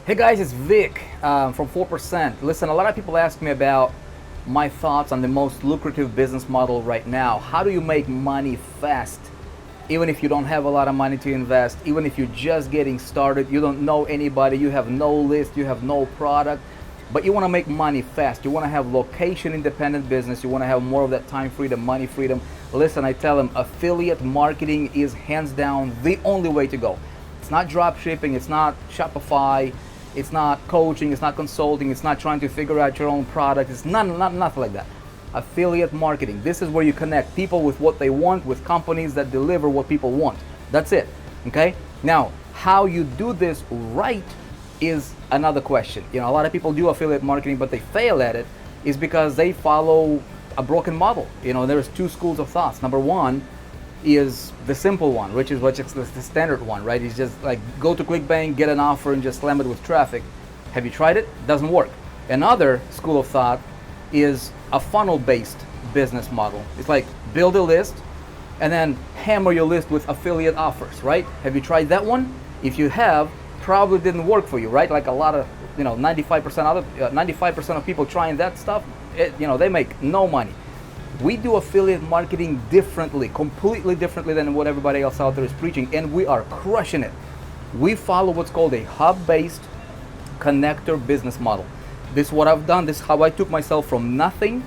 Hey guys, it's Vic from 4%. Listen, a lot of people ask me about my thoughts on the most lucrative business model right now. How do you make money fast, even if you don't have a lot of money to invest, even if you're just getting started, you don't know anybody, you have no list, you have no product, but you want to make money fast. You want to have location independent business. You want to have more of that time freedom, money freedom. Listen, I tell them affiliate marketing is hands down the only way to go. It's not drop shipping, it's not Shopify, it's not coaching, it's not consulting, it's not trying to figure out your own product, it's nothing like that. Affiliate marketing, this is where you connect people with what they want, with companies that deliver what people want. That's it, okay? Now, how you do this right is another question. You know, a lot of people do affiliate marketing, but they fail at it is because they follow a broken model. You know, there's two schools of thoughts. Number one is the simple one, which is the standard one, right? It's just like go to ClickBank, get an offer, and just slam it with traffic. Have you tried it? Doesn't work. Another school of thought is a funnel-based business model. It's like build a list and then hammer your list with affiliate offers, right? Have you tried that one? If you have, probably didn't work for you, right? Like a lot of, 95% of people trying that stuff, they make no money. We do affiliate marketing differently, completely differently than what everybody else out there is preaching, and we are crushing it. We follow what's called a hub-based connector business model. This is what I've done. This is how I took myself from nothing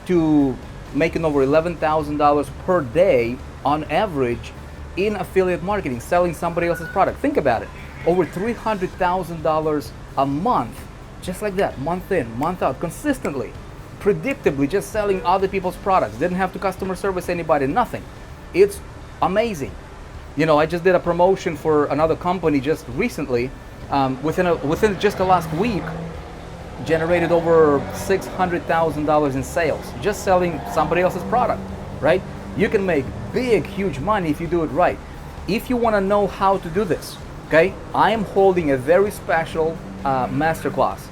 to making over $11,000 per day on average in affiliate marketing, selling somebody else's product. Think about it. Over $300,000 a month, just like that, month in, month out, consistently. Predictably, just selling other people's products. Didn't have to customer service anybody, nothing. It's amazing. I just did a promotion for another company just recently. Within just the last week, generated over $600,000 in sales, just selling somebody else's product, right? You can make big, huge money if you do it right. If you want to know how to do this, okay, I am holding a very special masterclass.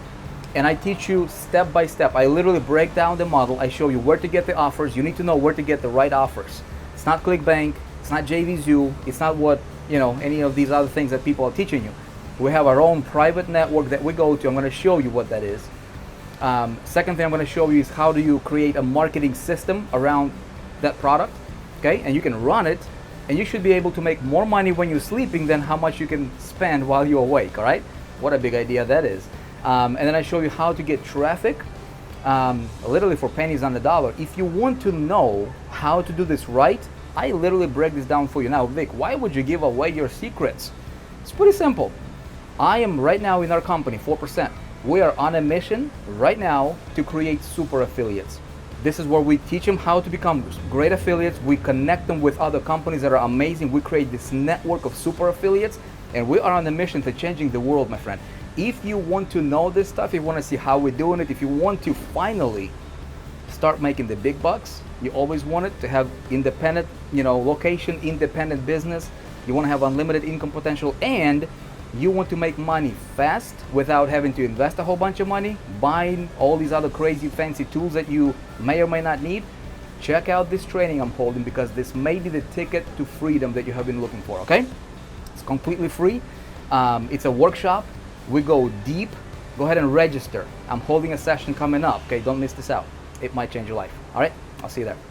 And I teach you step by step. I literally break down the model. I show you where to get the offers. You need to know where to get the right offers. It's not ClickBank. It's not JVZoo. It's not what, any of these other things that people are teaching you. We have our own private network that we go to. I'm going to show you what that is. Second thing I'm going to show you is how do you create a marketing system around that product, okay? And you can run it, and you should be able to make more money when you're sleeping than how much you can spend while you're awake, all right? What a big idea that is. And then I show you how to get traffic, literally for pennies on the dollar. If you want to know how to do this right, I literally break this down for you. Now, Vic, why would you give away your secrets? It's pretty simple. I am right now in our company, 4%. We are on a mission right now to create super affiliates. This is where we teach them how to become great affiliates. We connect them with other companies that are amazing. We create this network of super affiliates, and we are on a mission to changing the world, my friend. If you want to know this stuff, if you want to see how we're doing it, if you want to finally start making the big bucks, you always wanted to have independent, location independent business, you want to have unlimited income potential, and you want to make money fast without having to invest a whole bunch of money, buying all these other crazy fancy tools that you may or may not need, check out this training I'm holding, because this may be the ticket to freedom that you have been looking for, okay? It's completely free. It's a workshop. We go deep. Go ahead and register. I'm holding a session coming up, okay? Don't miss this out. It might change your life. All right? I'll see you there.